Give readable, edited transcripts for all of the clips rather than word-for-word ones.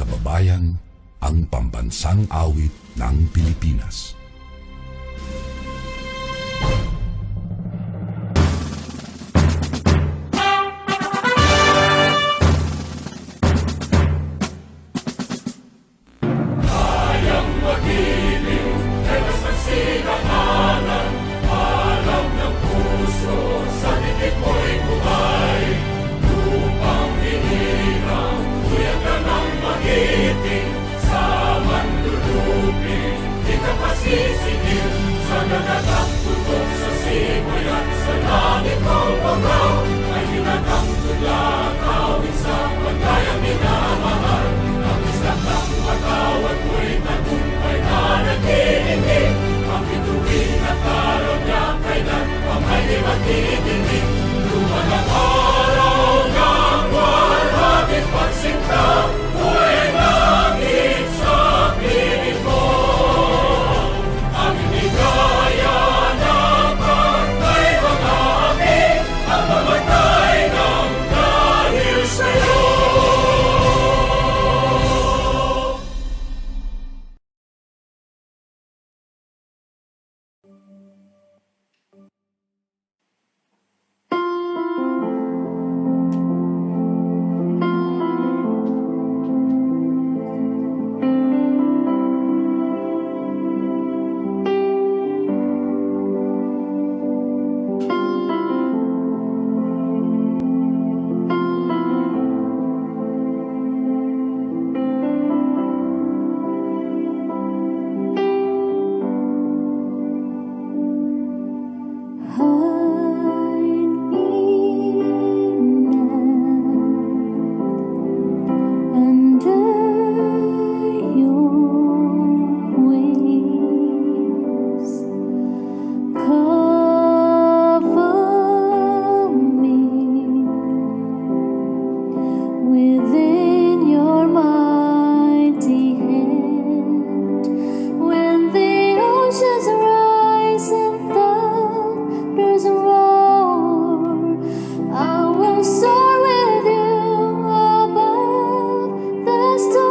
kababayan, ang pambansang awit ng Pilipinas. Soar with you above the stars.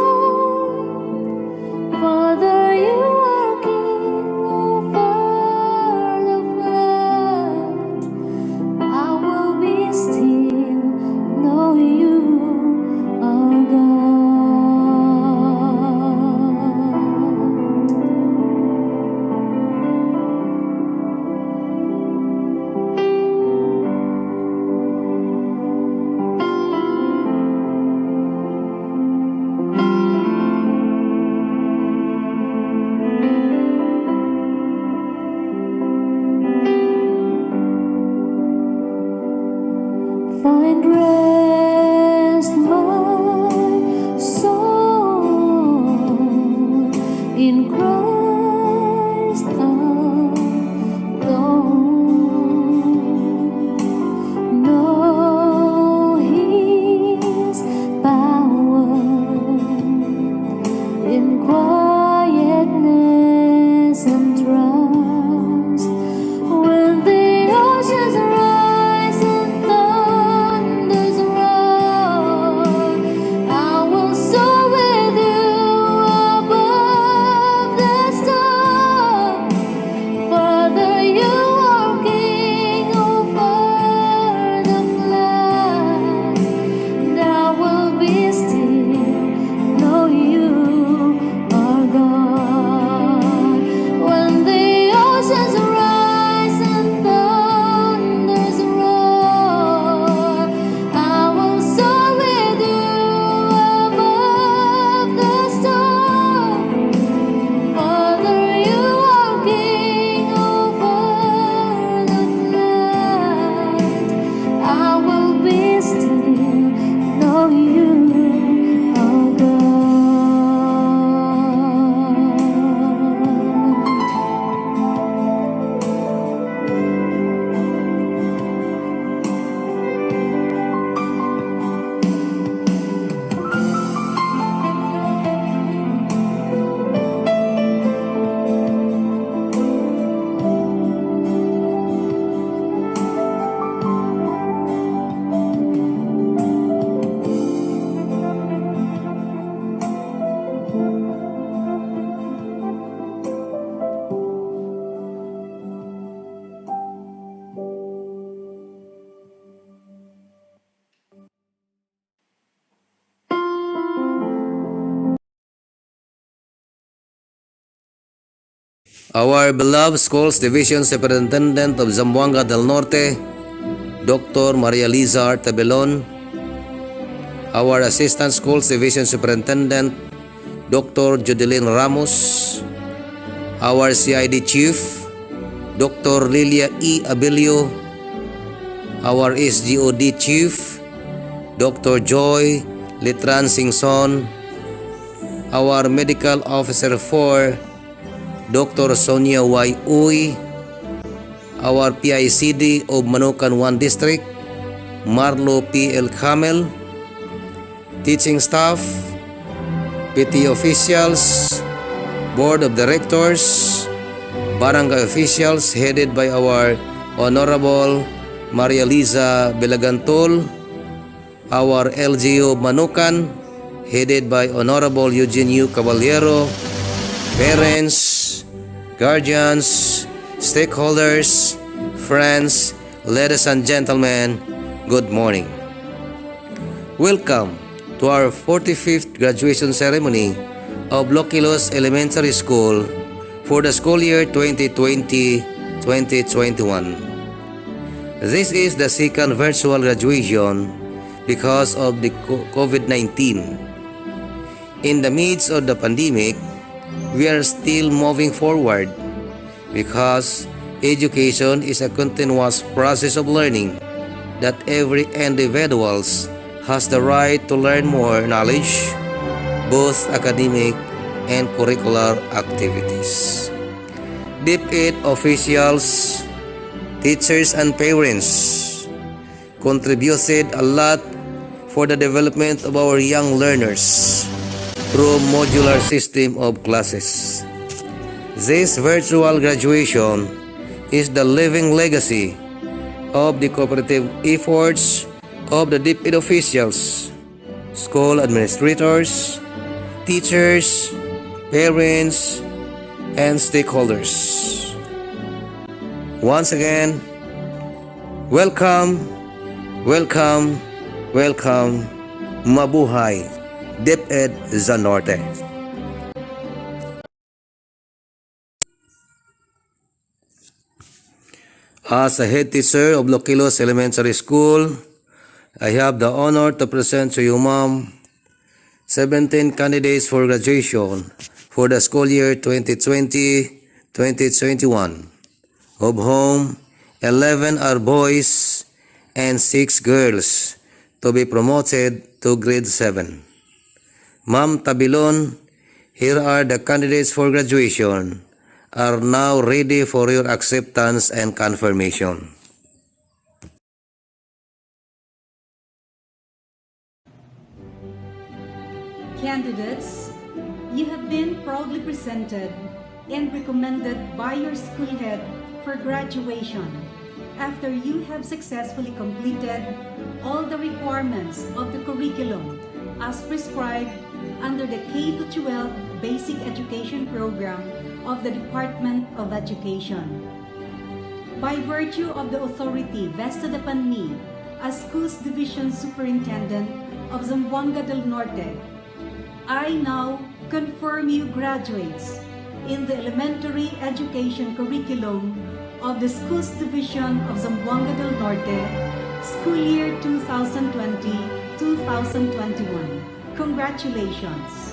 Our beloved Schools Division Superintendent of Zamboanga del Norte, Dr. Maria Liza Artabelon, our Assistant Schools Division Superintendent, Dr. Judeline Ramos, our CID Chief, Dr. Lilia E. Abilio, our SGOD Chief, Dr. Joy Litran Singson, our Medical Officer 4, Dr. Sonia Y. Uy, our PICD of Manukan 1 District, Marlo P. L. Camel, teaching staff, PT officials, Board of Directors, Barangay officials headed by our Honorable Maria Liza Belagantol, our LGU Manukan headed by Honorable Eugene U. Caballero, parents, guardians, stakeholders, friends, ladies and gentlemen, good morning. Welcome to our 45th graduation ceremony of Loquilos Elementary School for the school year 2020-2021. This is the second virtual graduation because of the COVID-19. In the midst of the pandemic, we are still moving forward because education is a continuous process of learning that every individual has the right to learn more knowledge, both academic and curricular activities. DepEd officials, teachers and parents contributed a lot for the development of our young learners through modular system of classes. This virtual graduation is the living legacy of the cooperative efforts of the DepEd officials, school administrators, teachers, parents, and stakeholders. Once again, welcome, welcome, welcome, mabuhay, DepEd sa Norte. As a head teacher of Loquilos Elementary School, I have the honor to present to you, Ma'am, 17 candidates for graduation for the school year 2020-2021, of whom 11 are boys and 6 girls to be promoted to grade 7. Ma'am Tabilon, here are the candidates for graduation, are now ready for your acceptance and confirmation. Candidates, you have been proudly presented and recommended by your school head for graduation after you have successfully completed all the requirements of the curriculum as prescribed under the K-12 Basic Education Program of the Department of Education. By virtue of the authority vested upon me as Schools Division Superintendent of Zamboanga del Norte, I now confirm you graduates in the elementary education curriculum of the Schools Division of Zamboanga del Norte, school year 2020-2021. Congratulations!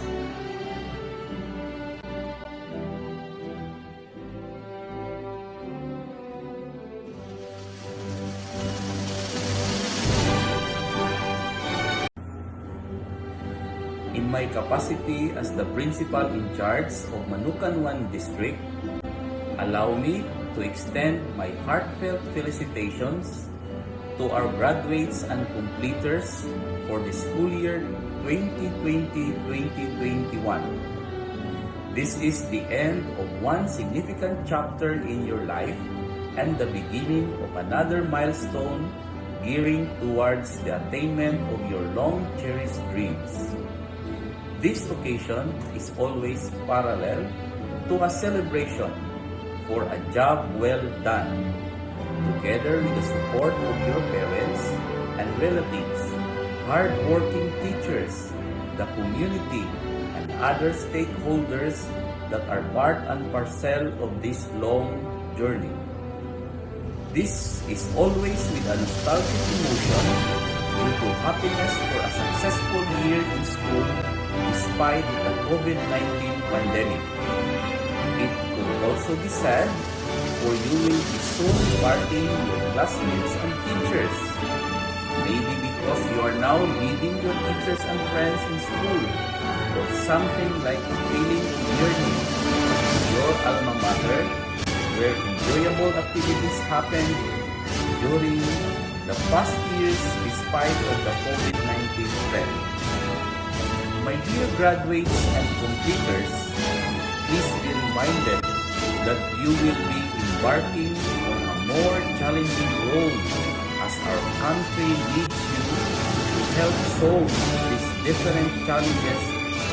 In my capacity as the principal in charge of Manukan 1 District, allow me to extend my heartfelt felicitations to our graduates and completers for the school year 2020-2021. This is the end of one significant chapter in your life and the beginning of another milestone gearing towards the attainment of your long-cherished dreams. This occasion is always parallel to a celebration for a job well done, together with the support of your parents and relatives, hard-working teachers, the community, and other stakeholders. that are part and parcel of this long journey. This is always with a nostalgic emotion due to happiness for a successful year in school despite the COVID-19 pandemic. It could also be sad for you will be soon parting your classmates and teachers. Maybe because you are now leaving your teachers and friends in school, or something like a feeling of yearning to your alma mater, where enjoyable activities happened during the past years despite of the COVID-19 threat. My dear graduates and completers, please be reminded that you will be embarking on a more challenging road as our country needs you to help solve these different challenges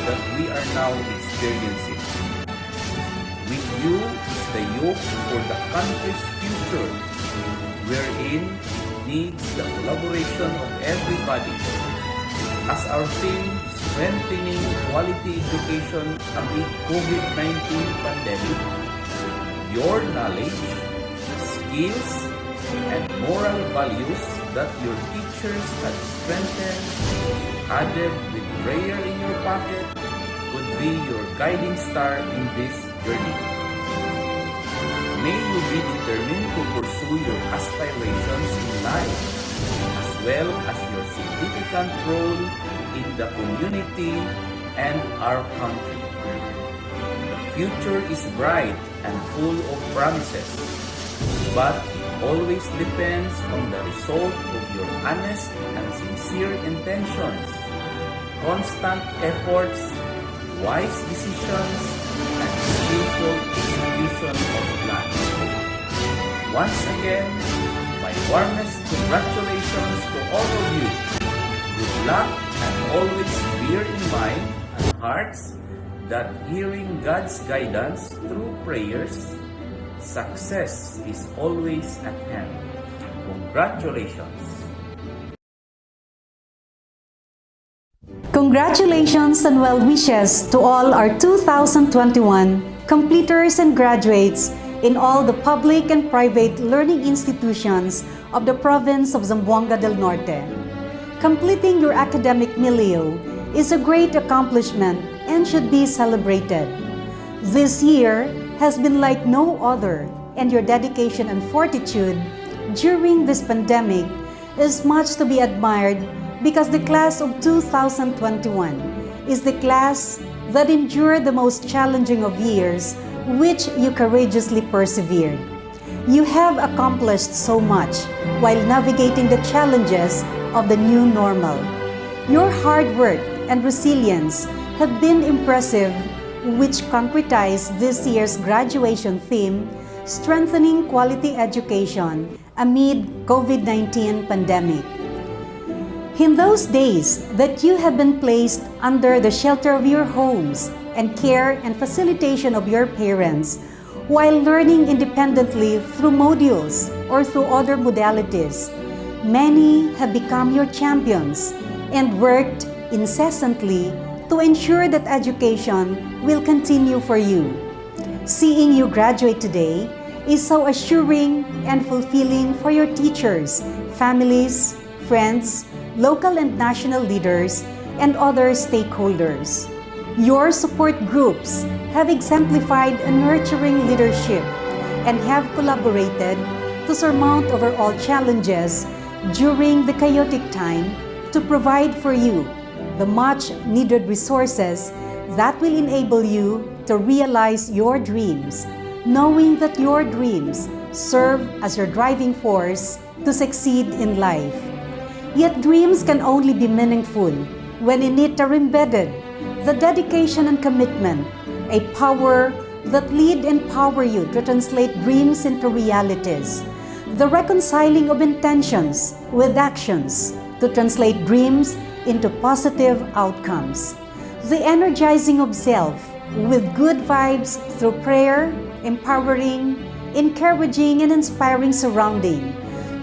that we are now experiencing. With you is the yoke for the country's future, wherein it needs the collaboration of everybody. As our theme, strengthening quality education amid COVID-19 pandemic, your knowledge, skills, and moral values that your teachers had strengthened, added with prayer in your pocket, could be your guiding star in this journey. May you be determined to pursue your aspirations in life, as well as your significant role in the community and our country. The future is bright and full of promises, but it always depends on the result of your honest and sincere intentions, constant efforts, wise decisions, and skillful execution of plans. Once again, my warmest congratulations to all of you. Good luck, and always bear in mind and hearts that hearing God's guidance through prayers, success is always at hand. Congratulations! Congratulations and well wishes to all our 2021 completers and graduates in all the public and private learning institutions of the province of Zamboanga del Norte. Completing your academic milieu is a great accomplishment and should be celebrated. This year has been like no other, and your dedication and fortitude during this pandemic is much to be admired, because the class of 2021 is the class that endured the most challenging of years, which you courageously persevered. You have accomplished so much while navigating the challenges of the new normal. Your hard work and resilience have been impressive, which concretized this year's graduation theme, strengthening quality education amid COVID-19 pandemic. In those days that you have been placed under the shelter of your homes and care and facilitation of your parents, while learning independently through modules or through other modalities, many have become your champions and worked incessantly to ensure that education will continue for you. Seeing you graduate today is so assuring and fulfilling for your teachers, families, friends, local and national leaders, and other stakeholders. Your support groups have exemplified a nurturing leadership and have collaborated to surmount overall challenges during the chaotic time to provide for you the much needed resources that will enable you to realize your dreams, knowing that your dreams serve as your driving force to succeed in life. Yet dreams can only be meaningful when in it are embedded the dedication and commitment, a power that lead and empower you to translate dreams into realities, the reconciling of intentions with actions to translate dreams into positive outcomes, the energizing of self with good vibes through prayer, empowering, encouraging, and inspiring surrounding,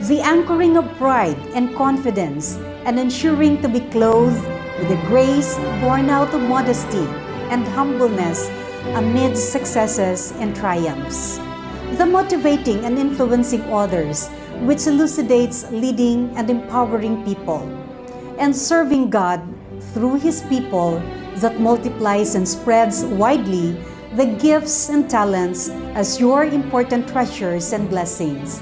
the anchoring of pride and confidence, and ensuring to be clothed with the grace born out of modesty and humbleness amidst successes and triumphs. The motivating and influencing others, which elucidates leading and empowering people, and serving God through His people that multiplies and spreads widely the gifts and talents as your important treasures and blessings.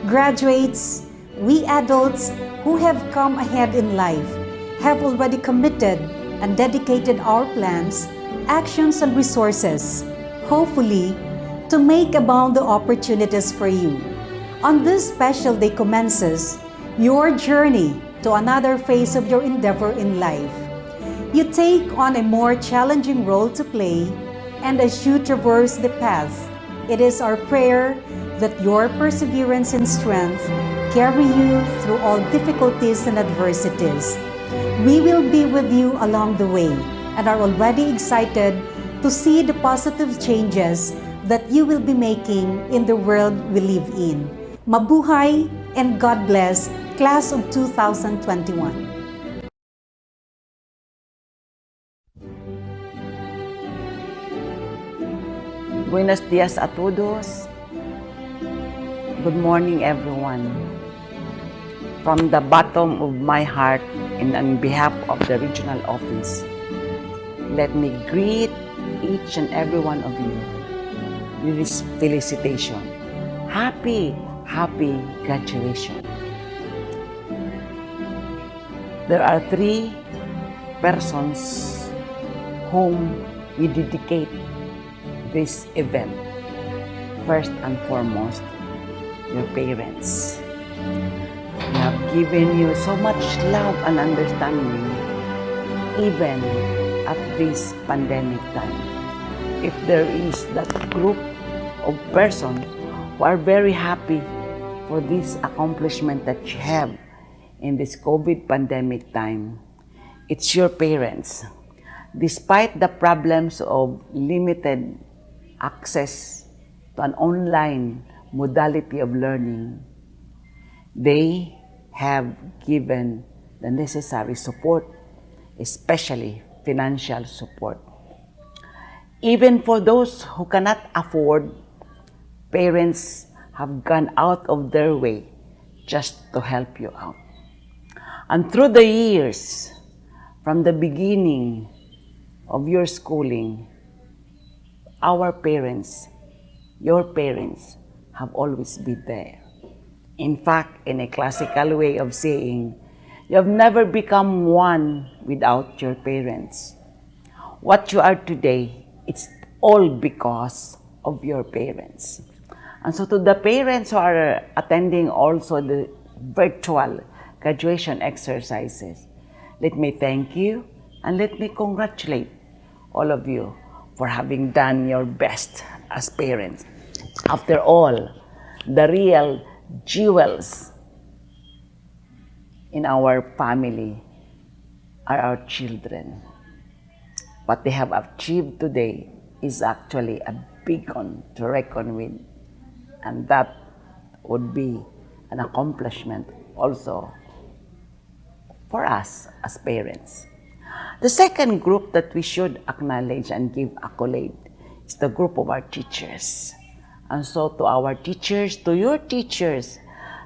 Graduates, we adults who have come ahead in life have already committed and dedicated our plans, actions, and resources, hopefully, to make abound the opportunities for you. On this special day commences your journey to another phase of your endeavor in life. You take on a more challenging role to play, and as you traverse the path, it is our prayer that your perseverance and strength carry you through all difficulties and adversities. We will be with you along the way and are already excited to see the positive changes that you will be making in the world we live in. Mabuhay and God bless, Class of 2021. Buenos dias a todos. Good morning, everyone. From the bottom of my heart and on behalf of the regional office, let me greet each and every one of you with this felicitation. Happy graduation. There are 3 persons whom we dedicate this event. First and foremost, your parents. We have given you so much love and understanding even at this pandemic time. If there is that group of persons who are very happy for this accomplishment that you have in this COVID pandemic time, it's your parents. Despite the problems of limited access to an online modality of learning, they have given the necessary support, especially financial support. Even for those who cannot afford, parents have gone out of their way just to help you out. And through the years, from the beginning of your schooling, our parents, your parents, have always been there. In fact, in a classical way of saying, you have never become one without your parents. What you are today, it's all because of your parents. And so to the parents who are attending also the virtual graduation exercises, let me thank you and let me congratulate all of you for having done your best as parents. After all, the real jewels in our family are our children. What they have achieved today is actually a beacon to reckon with, and that would be an accomplishment also for us as parents. The second group that we should acknowledge and give accolade is the group of our teachers. And so to our teachers, to your teachers,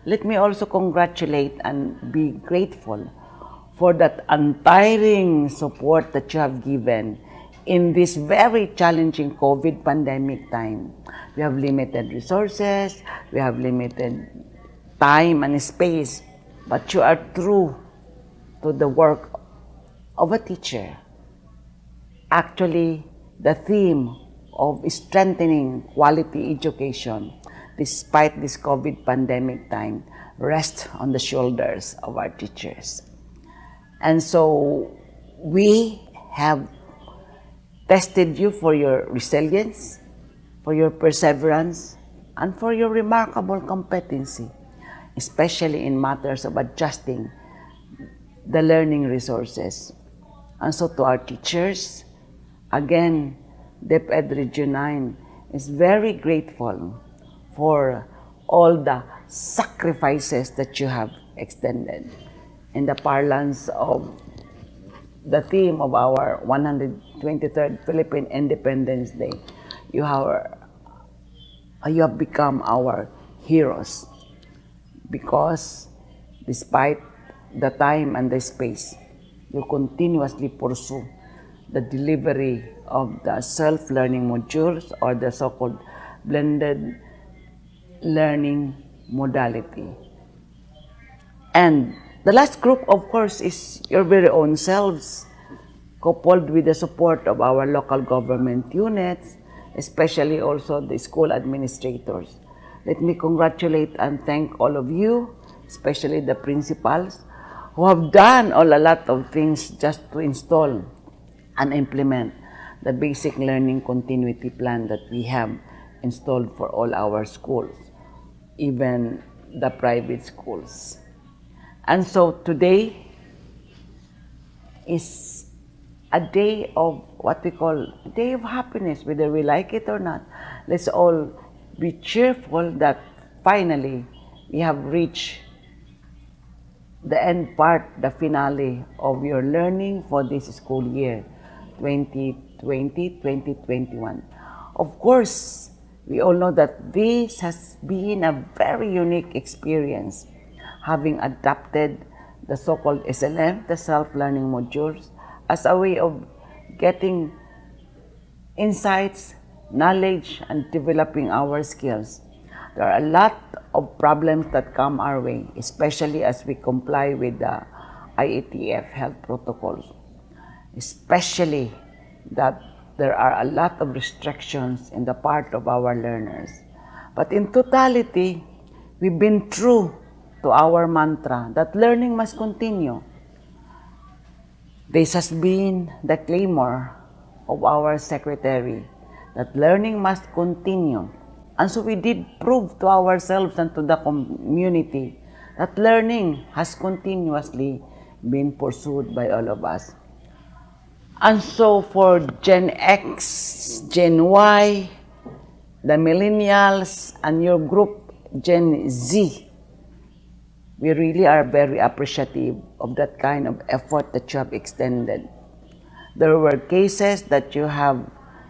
let me also congratulate and be grateful for that untiring support that you have given in this very challenging COVID pandemic time. We have limited resources, we have limited time and space, but you are true to the work of a teacher. Actually, the theme of strengthening quality education despite this COVID pandemic time rests on the shoulders of our teachers. And so we have tested you for your resilience, for your perseverance, and for your remarkable competency, especially in matters of adjusting the learning resources. And so to our teachers, again, DepEd Region 9 is very grateful for all the sacrifices that you have extended. In the parlance of the theme of our 123rd Philippine Independence Day. You have become our heroes because despite the time and the space, you continuously pursue the delivery of the self-learning modules or the so-called blended learning modality. And the last group, of course, is your very own selves, coupled with the support of our local government units, especially also the school administrators. Let me congratulate and thank all of you, especially the principals, who have done a lot of things just to install and implement the basic learning continuity plan that we have installed for all our schools, even the private schools. And so today is a day of what we call a day of happiness, whether we like it or not. Let's all be cheerful that finally we have reached the end part, the finale of your learning for this school year, 2020-2021. Of course, we all know that this has been a very unique experience, having adapted the so-called SLM, the self-learning modules, as a way of getting insights, knowledge, and developing our skills. There are a lot of problems that come our way, especially as we comply with the IATF health protocols, especially that there are a lot of restrictions in the part of our learners. But in totality, we've been true to our mantra that learning must continue. This has been the clamor of our secretary, that learning must continue. And so we did prove to ourselves and to the community that learning has continuously been pursued by all of us. And so for Gen X, Gen Y, the millennials, and your group, Gen Z, we really are very appreciative of that kind of effort that you have extended. There were cases that you have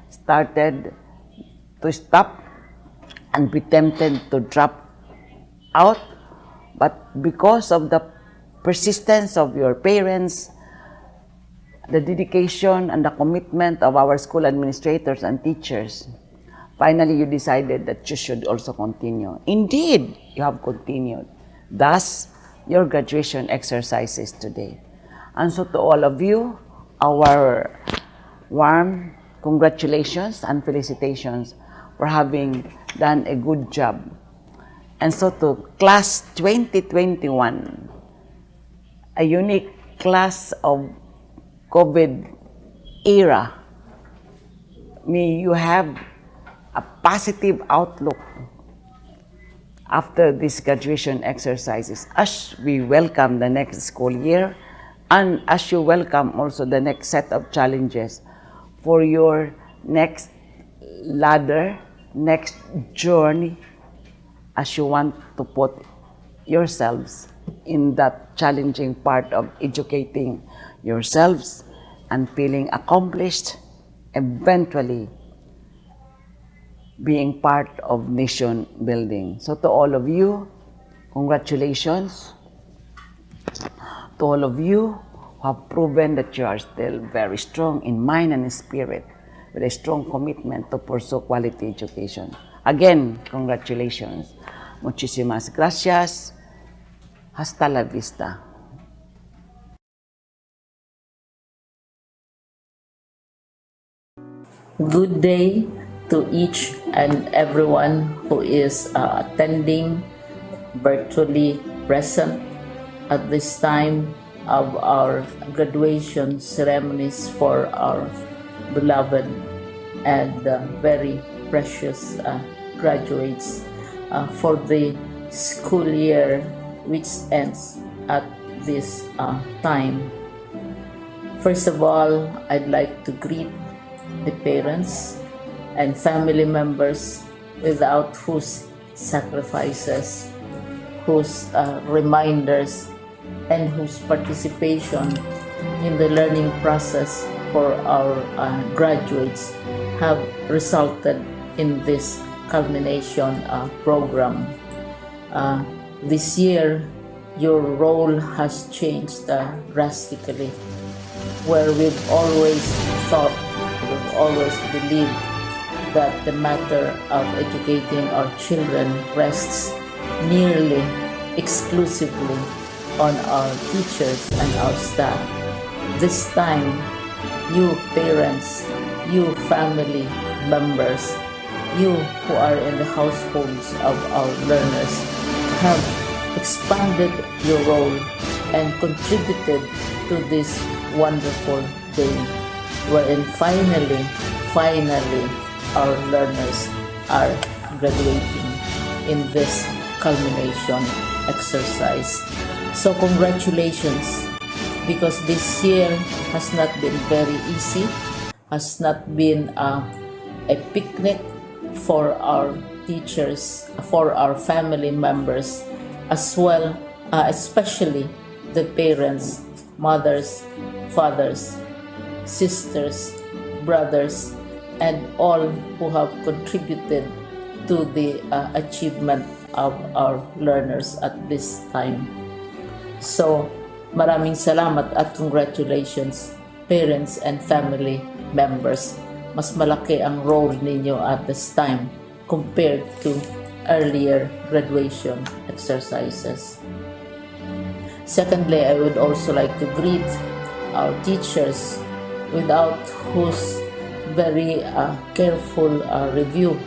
started to stop and be tempted to drop out, but because of the persistence of your parents, the dedication and the commitment of our school administrators and teachers, finally you decided that you should also continue. Indeed, you have continued. Thus, your graduation exercises today. And so to all of you, our warm congratulations and felicitations for having done a good job. And so to class 2021, a unique class of COVID era, may you have a positive outlook after these graduation exercises as we welcome the next school year and as you welcome also the next set of challenges for your next ladder, next journey, as you want to put yourselves in that challenging part of educating yourselves and feeling accomplished, eventually being part of nation building. So to all of you, congratulations. To all of you who have proven that you are still very strong in mind and in spirit, with a strong commitment to pursue quality education. Again, congratulations. Muchísimas gracias. Hasta la vista. Good day to each and everyone who is attending virtually present at this time of our graduation ceremonies for our beloved and very precious graduates for the school year which ends at this time. First of all, I'd like to greet the parents and family members without whose sacrifices, whose reminders, and whose participation in the learning process for our graduates have resulted in this culmination program. This year, your role has changed drastically, where we've always thought, we've always believed that the matter of educating our children rests nearly exclusively on our teachers and our staff. This time, you parents, you family members, you who are in the households of our learners have expanded your role and contributed to this wonderful day, wherein finally, our learners are graduating in this culmination exercise. So congratulations, because this year has not been very easy, has not been a picnic for our teachers, for our family members, as well, especially the parents, mothers, fathers, sisters, brothers, and all who have contributed to the achievement of our learners at this time. So, maraming salamat at congratulations, parents and family members. Mas malaki ang role ninyo at this time compared to earlier graduation exercises. Secondly, I would also like to greet our teachers, without whose very careful review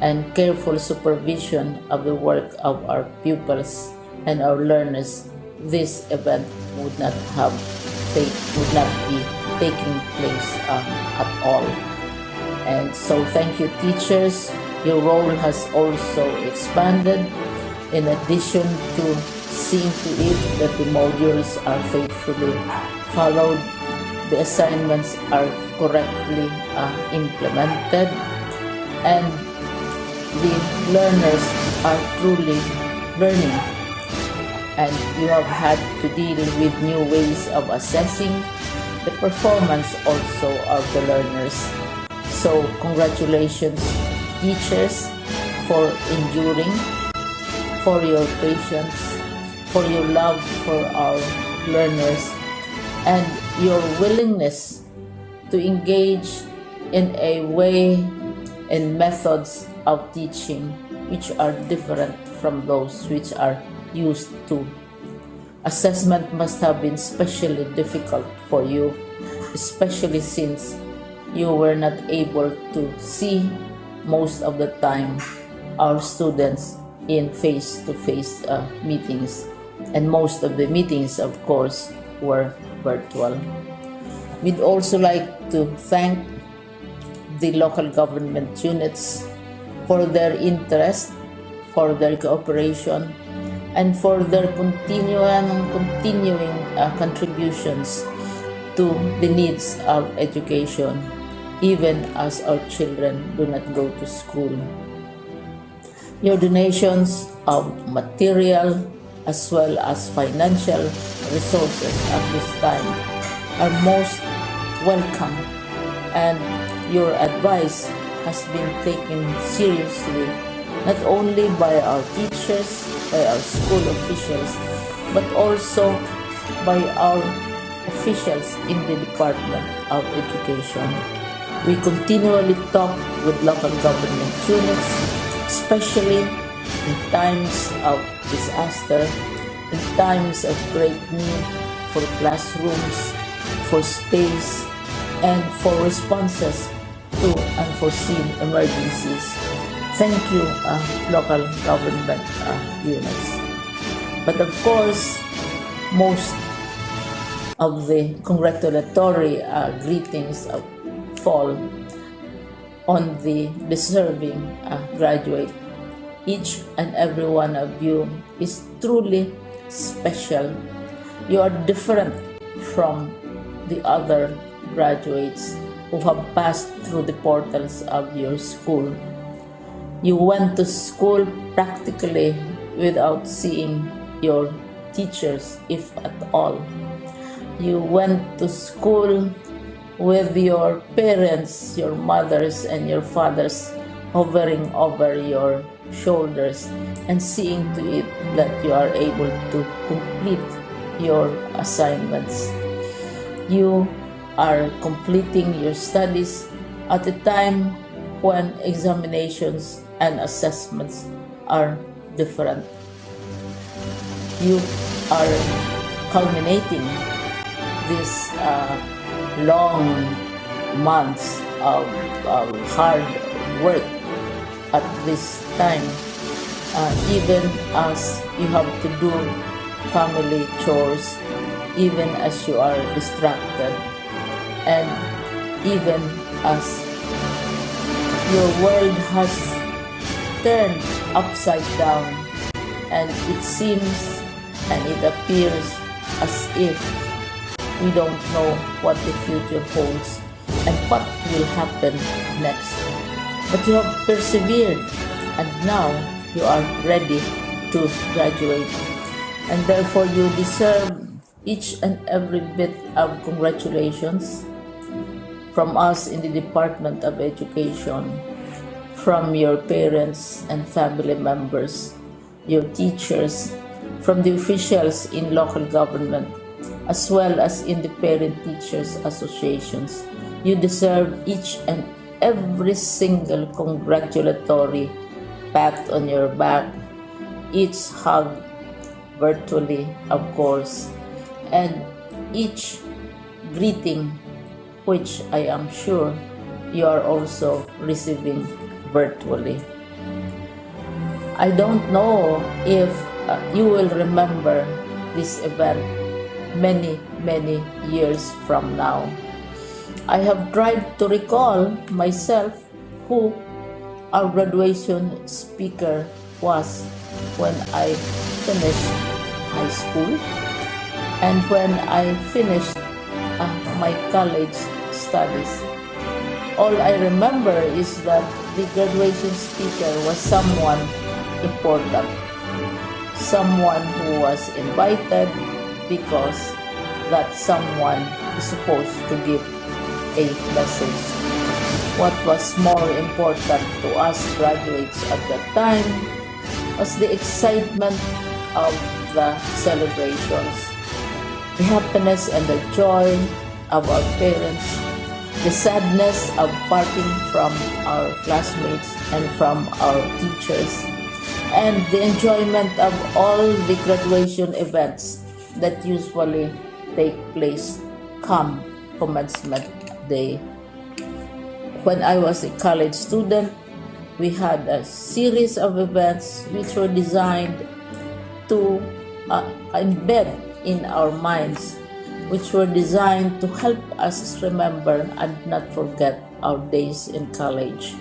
and careful supervision of the work of our pupils and our learners, this event would not be taking place at all. And so thank you, teachers. Your role has also expanded, in addition to seeing to it that the modules are faithfully followed, the assignments are correctly implemented, and the learners are truly learning. And you have had to deal with new ways of assessing the performance also of the learners. So congratulations, teachers, for enduring, for your patience, for your love for our learners, and your willingness to engage in a way and methods of teaching which are different from those which are used to. Assessment must have been especially difficult for you, especially since you were not able to see most of the time our students in face-to-face meetings, and most of the meetings, of course, were virtual. We'd also like to thank the local government units for their interest, for their cooperation, and for their continuing contributions to the needs of education, even as our children do not go to school. Your donations of material as well as financial resources at this time are most welcome, and your advice has been taken seriously not only by our teachers, by our school officials, but also by our officials in the Department of Education. We continually talk with local government units, especially in times of disaster, in times of great need for classrooms, for space, and for responses to unforeseen emergencies. Thank you, local government units. But of course, most of the congratulatory greetings fall on the deserving graduate. Each and every one of you is truly special. You are different from the other graduates who have passed through the portals of your school. You went to school practically without seeing your teachers, if at all. You went to school with your parents, your mothers, and your fathers hovering over your shoulders and seeing to it that you are able to complete your assignments. You are completing your studies at a time when examinations and assessments are different. You are culminating this long months of hard work at this time, even as you have to do family chores, even as you are distracted, and even as your world has turned upside down, and it seems and it appears as if we don't know what the future holds and what will happen next. But you have persevered, and now you are ready to graduate. And therefore you deserve each and every bit of congratulations from us in the Department of Education, from your parents and family members, your teachers, from the officials in local government, as well as in the parent teachers associations. You deserve each and every single congratulatory pat on your back, each hug virtually, of course, and each greeting, which I am sure you are also receiving virtually. I don't know if you will remember this event many, many years from now. I have tried to recall myself who our graduation speaker was when I finished high school and when I finished my college studies. All I remember is that the graduation speaker was someone important, someone who was invited because that someone is supposed to give a message. What was more important to us graduates at that time was the excitement of the celebrations, the happiness and the joy of our parents, the sadness of parting from our classmates and from our teachers, and the enjoyment of all the graduation events that usually take place come commencement day. When I was a college student, we had a series of events which were designed to embed in our minds, which were designed to help us remember and not forget our days in college.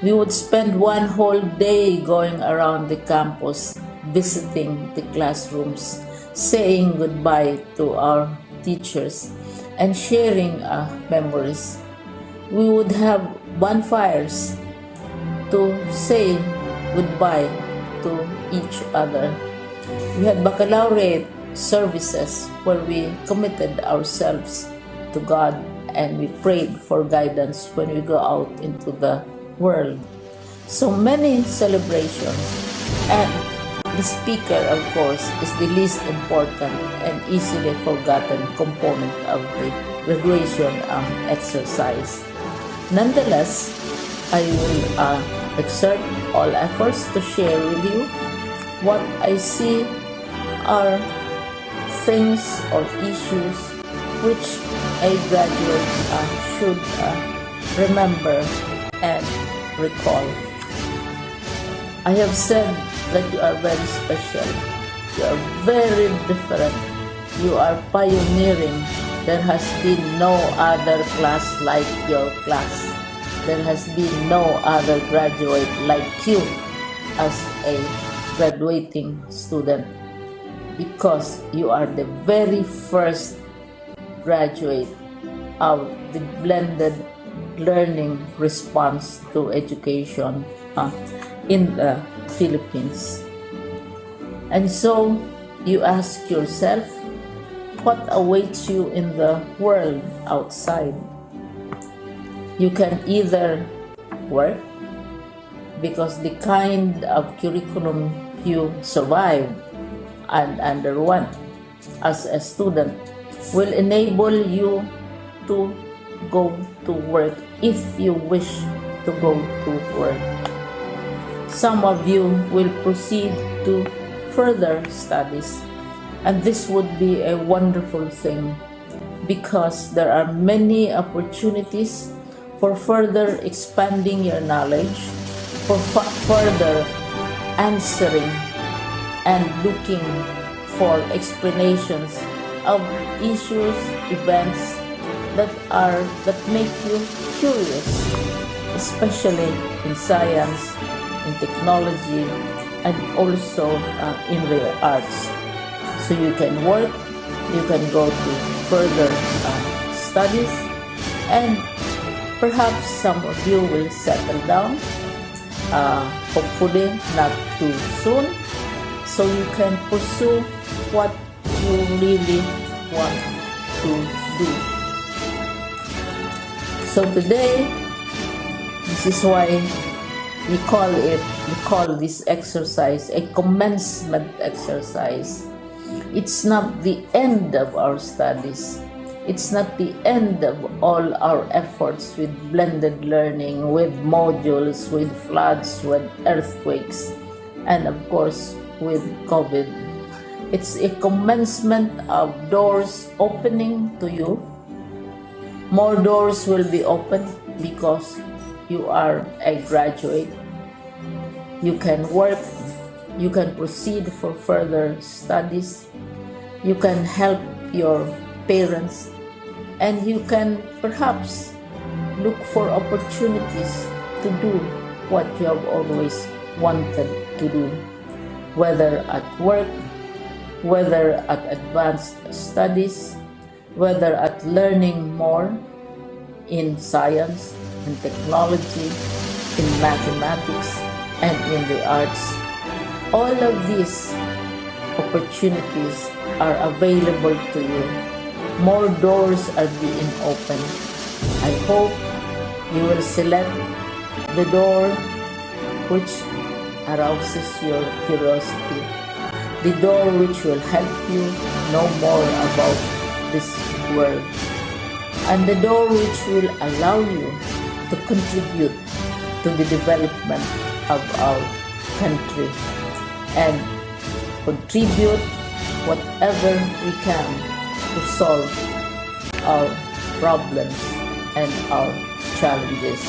We would spend one whole day going around the campus, visiting the classrooms, saying goodbye to our teachers, and sharing memories. We would have bonfires to say goodbye to each other. We had baccalaureate services where we committed ourselves to God and we prayed for guidance when we go out into the world. So many celebrations, and the speaker, of course, is the least important and easily forgotten component of the graduation exercise. Nonetheless, I will exert all efforts to share with you what I see are things or issues which a graduate should remember and recall. I have said that you are very special. You are very different. You are pioneering. There has been no other class like your class. There has been no other graduate like you as a graduating student, because you are the very first graduate of the blended learning response to education in the Philippines. And so you ask yourself, what awaits you in the world outside. You can either work because the kind of curriculum you survive and underwent as a student will enable you to go to work if you wish to go to work. Some of you will proceed to further studies, and this would be a wonderful thing because there are many opportunities for further expanding your knowledge, for further answering and looking for explanations of issues, events that make you curious, especially in science, in technology, and also in the arts. So you can work, you can go to further studies, and perhaps some of you will settle down, hopefully not too soon, so you can pursue what you really want to do. So today, this is why we call this exercise a commencement exercise. It's not the end of our studies. It's not the end of all our efforts with blended learning, with modules, with floods, with earthquakes, and of course with COVID. It's a commencement of doors opening to you. More doors will be opened because you are a graduate. You can work, you can proceed for further studies, you can help your parents, and you can perhaps look for opportunities to do what you have always wanted to do, whether at work, whether at advanced studies, whether at learning more in science, in technology, in mathematics, and in the arts. All of these opportunities are available to you. More doors are being opened. I hope you will select the door which arouses your curiosity, the door which will help you know more about this world, and the door which will allow you to contribute to the development of our country and contribute whatever we can to solve our problems and our challenges.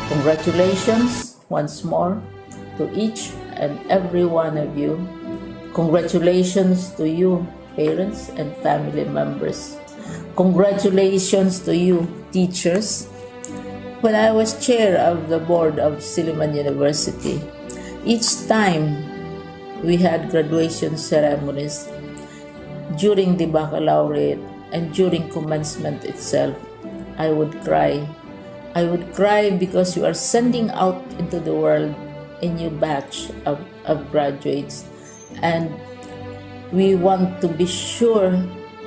Congratulations once more to each and every one of you. Congratulations to you, parents and family members. Congratulations to you, teachers. When I was chair of the board of Silliman University, each time we had graduation ceremonies, during the baccalaureate and during commencement itself, I would cry. I would cry because you are sending out into the world a new batch of graduates, and we want to be sure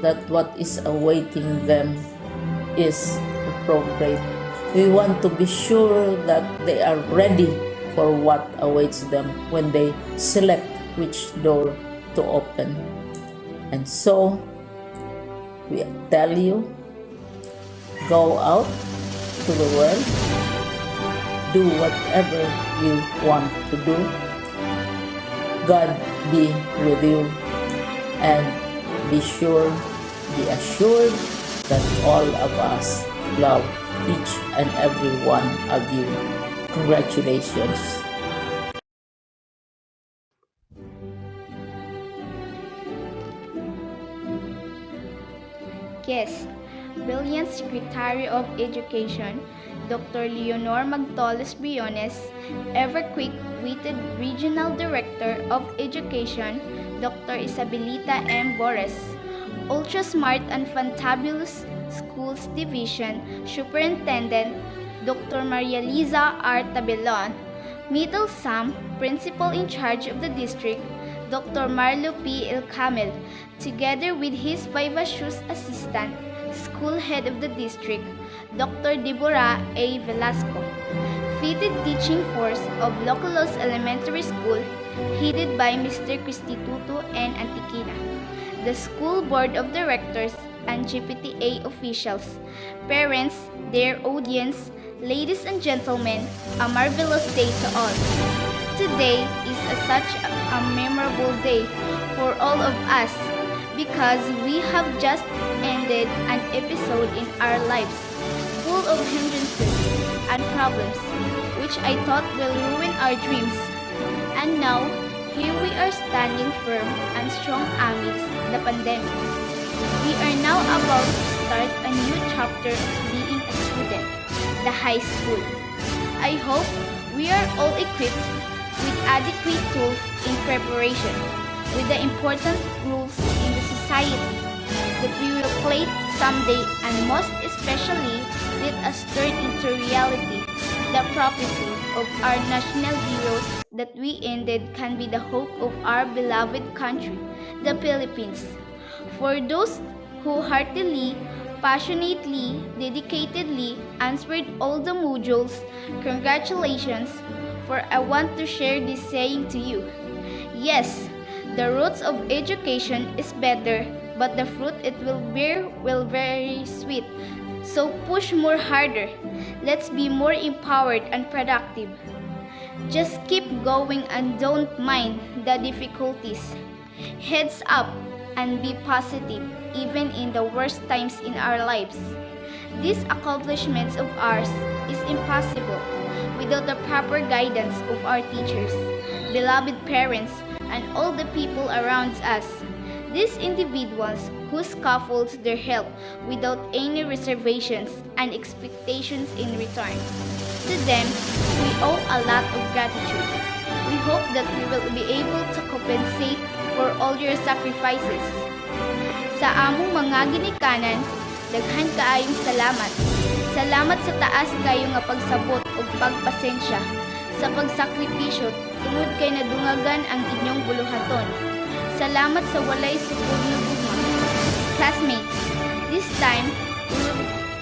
that what is awaiting them is appropriate. We want to be sure that they are ready for what awaits them when they select which door to open. And so, we tell you, go out to the world, do whatever you want to do. God be with you, and be assured that all of us love each and every one of you. Congratulations. Guest, brilliant Secretary of Education, Dr. Leonor Magtoles Briones, ever quick-witted Regional Director of Education, Dr. Isabelita M. Bores, ultra-smart and fantabulous Schools Division Superintendent, Dr. Maria Liza R. Tabelon, Middle Sam, Principal in charge of the district, Dr. Marlo P. El Camel, together with his vivacious assistant, school head of the district, Dr. Deborah A. Velasco, fitted teaching force of Loquilos Elementary School, headed by Mr. Cristituto and Antiquina, the school board of directors and GPTA officials, parents, their audience, ladies and gentlemen, a marvelous day to all. Today is such a memorable day for all of us because we have just ended an episode in our lives full of hindrances and problems which I thought will ruin our dreams. And now, here we are standing firm and strong amidst the pandemic. We are now about to start a new chapter of being a student, the high school. I hope we are all equipped with adequate tools in preparation, with the important rules in the society that we will play someday, and most especially let us turn into reality the prophecy of our national heroes that we ended can be the hope of our beloved country, the Philippines. For those who heartily, passionately, dedicatedly answered all the modules, congratulations, for I want to share this saying to you. Yes, the roots of education is better, but the fruit it will bear will very sweet. So push more harder. Let's be more empowered and productive. Just keep going and don't mind the difficulties. Heads up and be positive even in the worst times in our lives. These accomplishments of ours is impossible without the proper guidance of our teachers, beloved parents, and all the people around us. These individuals who scaffold their help without any reservations and expectations in return. To them, we owe a lot of gratitude. We hope that we will be able to compensate for all your sacrifices. Sa among mga ginikanan, daghan kaayong salamat. Salamat sa taas kayo nga pagsabot o pagpasensya. Sa pagsakripisyo, tungod kay nadungagan ang inyong buluhaton. Salamat sa walay sukod na gugma. Classmates, this time,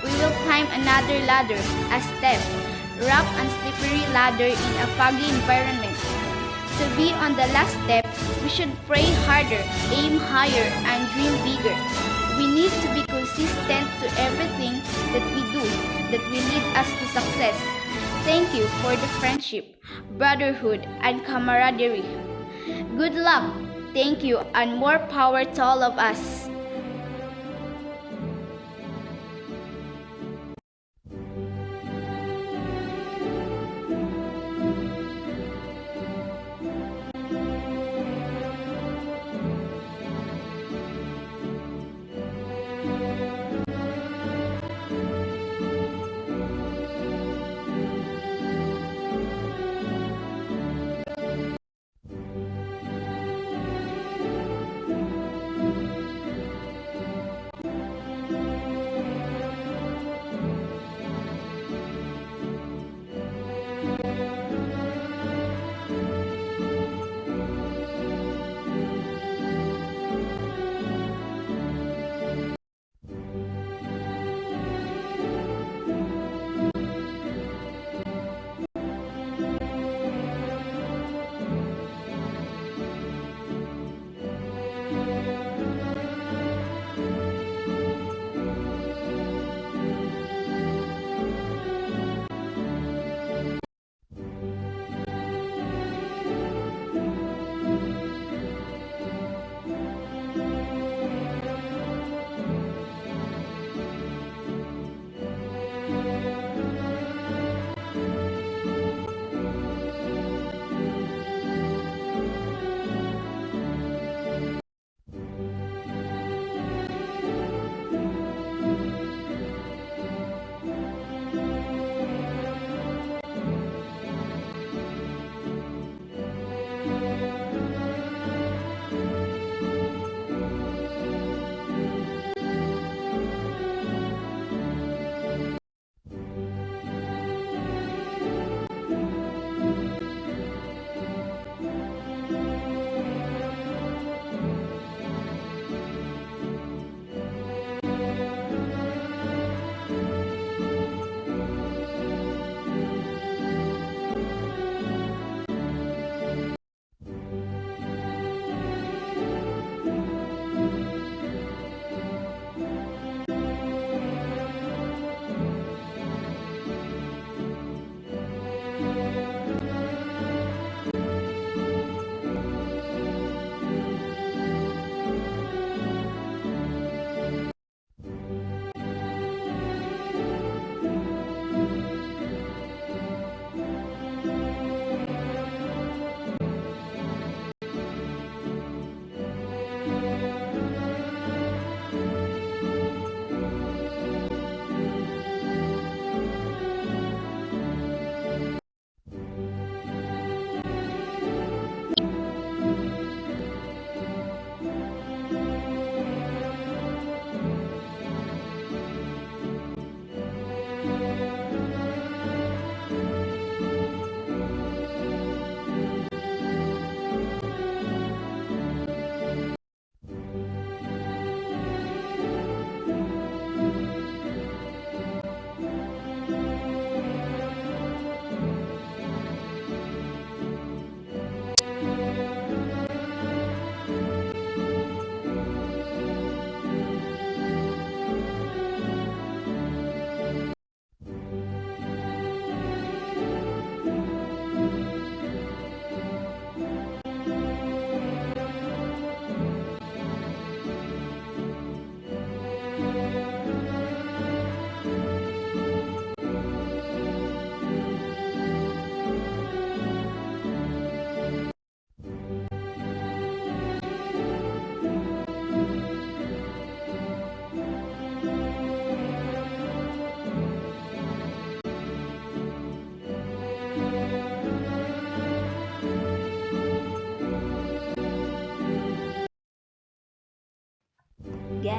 we will climb another ladder, a step, rough and slippery ladder in a foggy environment. To be on the last step, we should pray harder, aim higher, and dream bigger. We need to be consistent to everything that we do that will lead us to success. Thank you for the friendship, brotherhood, and camaraderie. Good luck, thank you, and more power to all of us.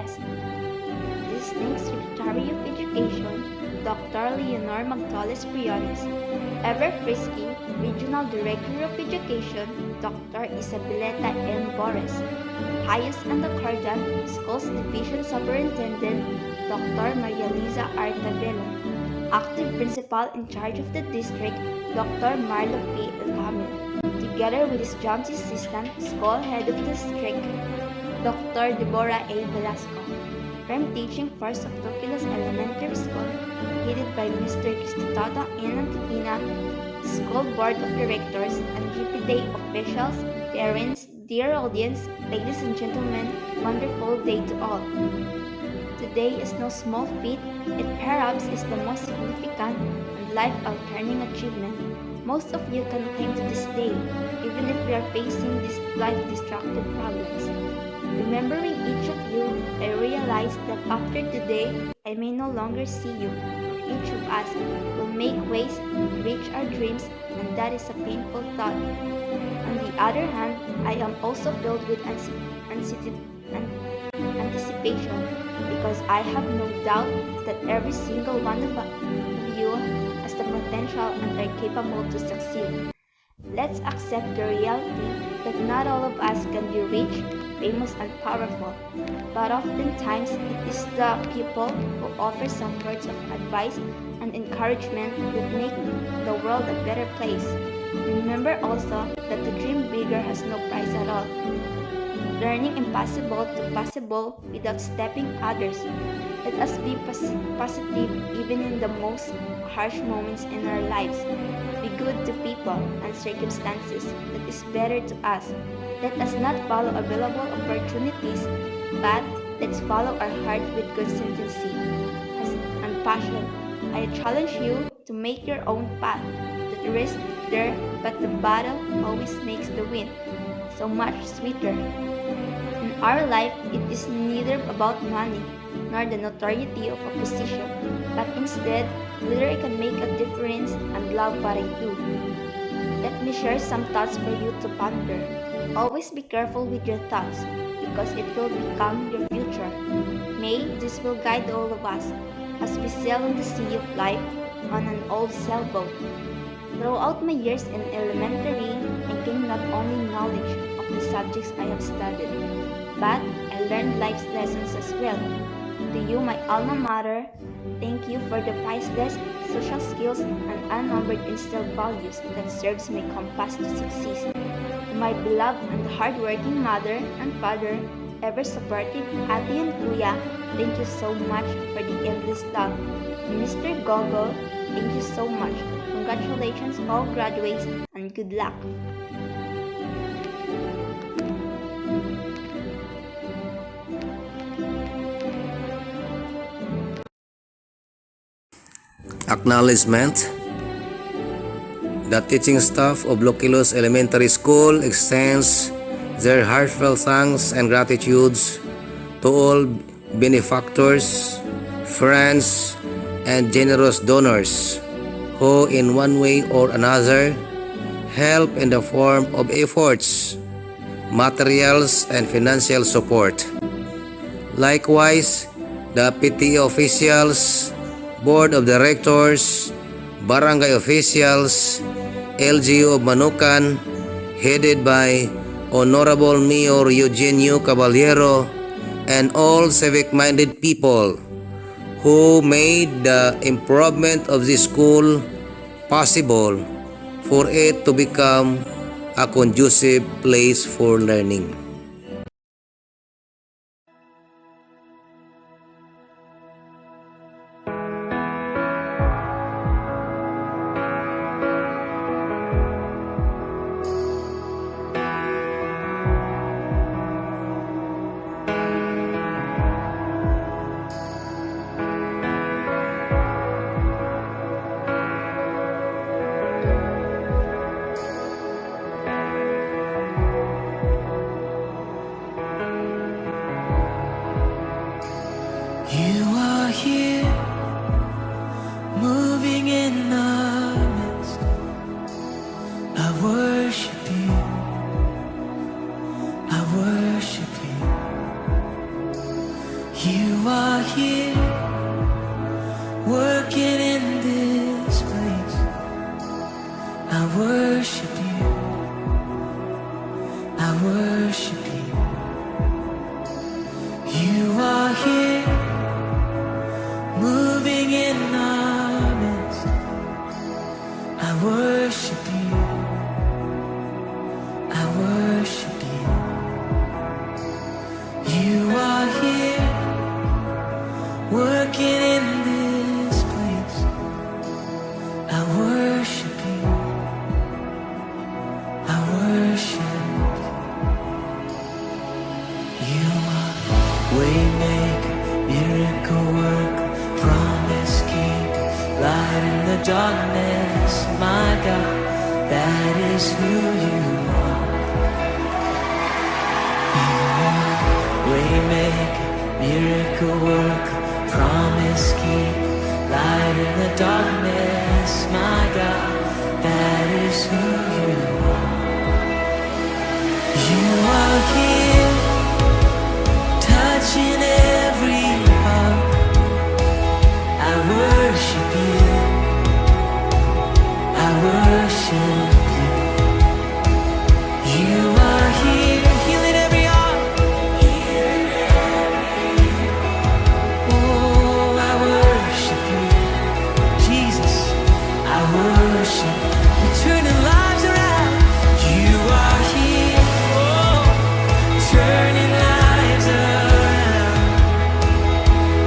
best. Distinct Secretary of Education, Dr. Leonor Magdales Briones, ever frisky Regional Director of Education, Dr. Isabeleta M. Bores, Pius Andacardan, Schools Division Superintendent, Dr. Maria Liza Artabelo, Active Principal in charge of the district, Dr. Marlo P. Elcamil, together with his John's assistant, School Head of District, Dr. Deborah A. Velasco. From teaching first of Loquilos Elementary School, headed by Mr. Cristotata N. Antipina, the School Board of Directors, and GPD officials, parents, dear audience, ladies and gentlemen, wonderful day to all. Today is no small feat, it perhaps is the most significant and life-altering achievement most of you can claim to this day, even if we are facing these life-destructive problems. Remembering each of you, I realize that after today, I may no longer see you. Each of us will make ways to reach our dreams, and that is a painful thought. On the other hand, I am also filled with anticipation, because I have no doubt that every single one of you has the potential and are capable to succeed. Let's accept the reality that not all of us can be rich, famous, and powerful, but oftentimes it is the people who offer some words of advice and encouragement that make the world a better place. Remember also that to dream bigger has no price at all. Learning impossible to possible without stepping others. Let us be positive even in the most harsh moments in our lives. Be good to people and circumstances that is better to us. Let us not follow available opportunities, but let's follow our heart with consistency and passion. I challenge you to make your own path. The risk there, but the battle always makes the win so much sweeter. In our life, it is neither about money nor the notoriety of a position, but instead whether I can make a difference and love what I do. Let me share some thoughts for you to ponder. Always be careful with your thoughts, because it will become your future. May this will guide all of us as we sail on the sea of life on an old sailboat. Throughout my years in elementary, I gained not only knowledge of the subjects I have studied, but I learned life's lessons as well. To you, my alma mater, thank you for the priceless social skills and unnumbered instilled values that serves my compass to succeed. To my beloved and hardworking mother and father, ever supportive ate and kuya, thank you so much for the endless love. To Mr. Gogol, thank you so much. Congratulations all graduates and good luck. Acknowledgement. The teaching staff of Loquilos Elementary School extends their heartfelt thanks and gratitudes to all benefactors, friends, and generous donors who in one way or another help in the form of efforts, materials, and financial support. Likewise, the PTA officials, Board of Directors, Barangay officials, LGU of Manukan, headed by Honorable Mayor Eugenio Caballero, and all civic-minded people who made the improvement of this school possible for it to become a conducive place for learning. worship you. I worship you. You are here, moving in our midst. I worship you. I worship you. You are here, working in this place. I worship you. I worship you. You are waymaker, miracle worker, promise keeper, light in the darkness. My God, that is who you are. You are waymaker, miracle worker, promise keeper, light in the darkness. My God, that is who you are. You are here, touching every heart. I worship you. I worship you. You are here, healing every heart. Oh, I worship you, Jesus. I worship. You're turning lives around. You are here, oh, turning lives around.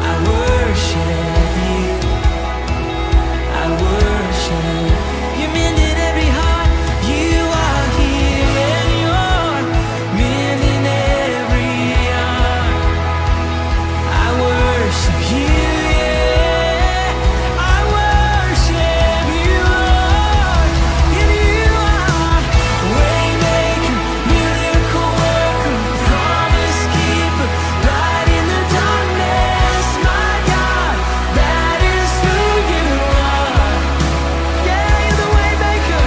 I worship you. I worship. You're mending every heart. You are here and you're mending every heart. I worship you, yeah. I worship you, Lord. And you are waymaker, miracle worker, promise keeper, light in the darkness. My God, that is who you are. Yeah, you're the waymaker,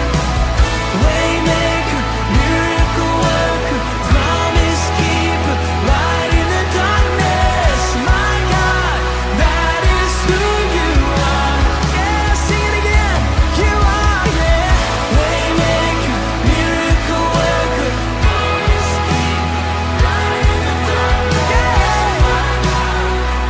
waymaker, miracle worker, promise keeper, light in the darkness. My God, that is who you are. Yeah, sing it again. You are, yeah, waymaker, miracle worker, promise keeper, light in the darkness. Yeah,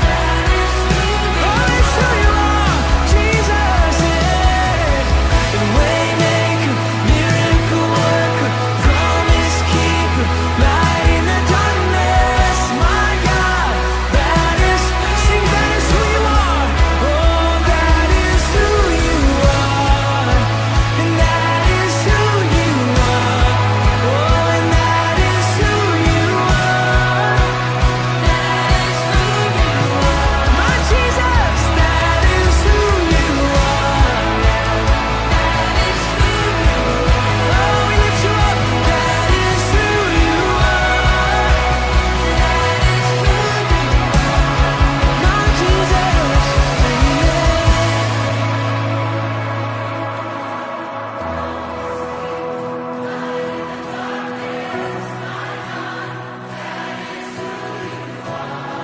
that is who you are. Oh, it's who you are, Jesus. Yeah, and waymaker, miracle worker, promise keeper, light in the darkness. My God, that is, sing, that is who you are. Oh, that is who you are. And that is who you are. Oh, and that is who you are. That is who you are. My Jesus, that is who you are. That is who you are. Oh, we lift you up. That is who you are. That is who you are. My Jesus,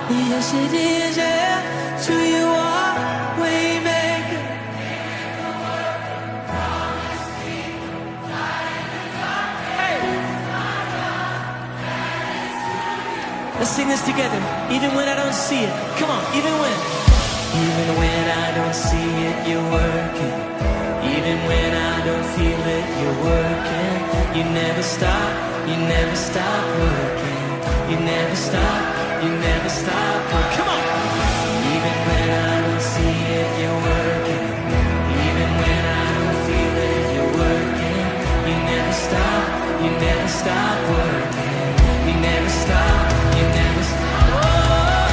yes it is, yeah. It's who you are, waymaker. Let's sing this together, even when I don't see it. Come on, even when I don't see it, you're working. Even when I don't feel it, you're working. You never stop working. You never stop working. Come on. Even when I don't see it, you're working. Even when I don't feel it, you're working. You never stop working. You never stop. Oh,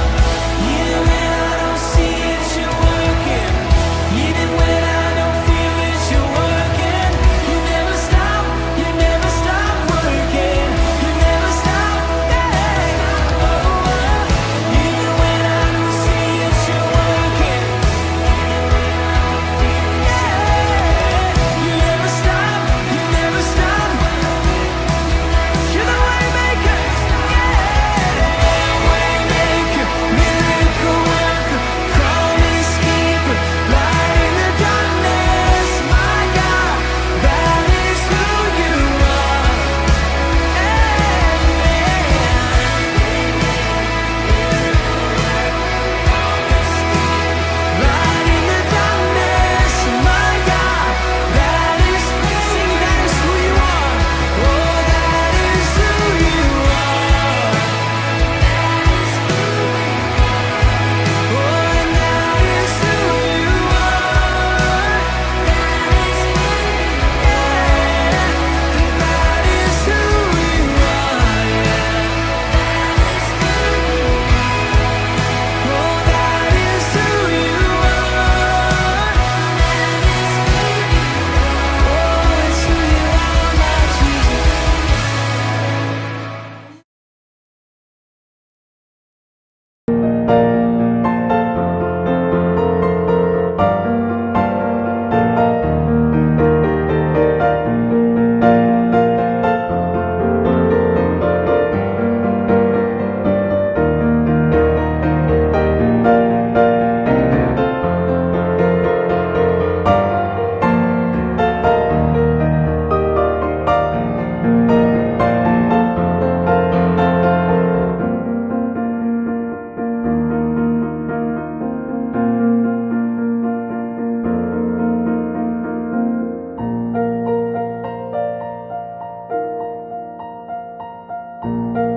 even when I don't see it, you're working. Even when I don't feel it, you're working. You never stop working. You never stop, yeah. Oh, even when I don't see it, you're working. you.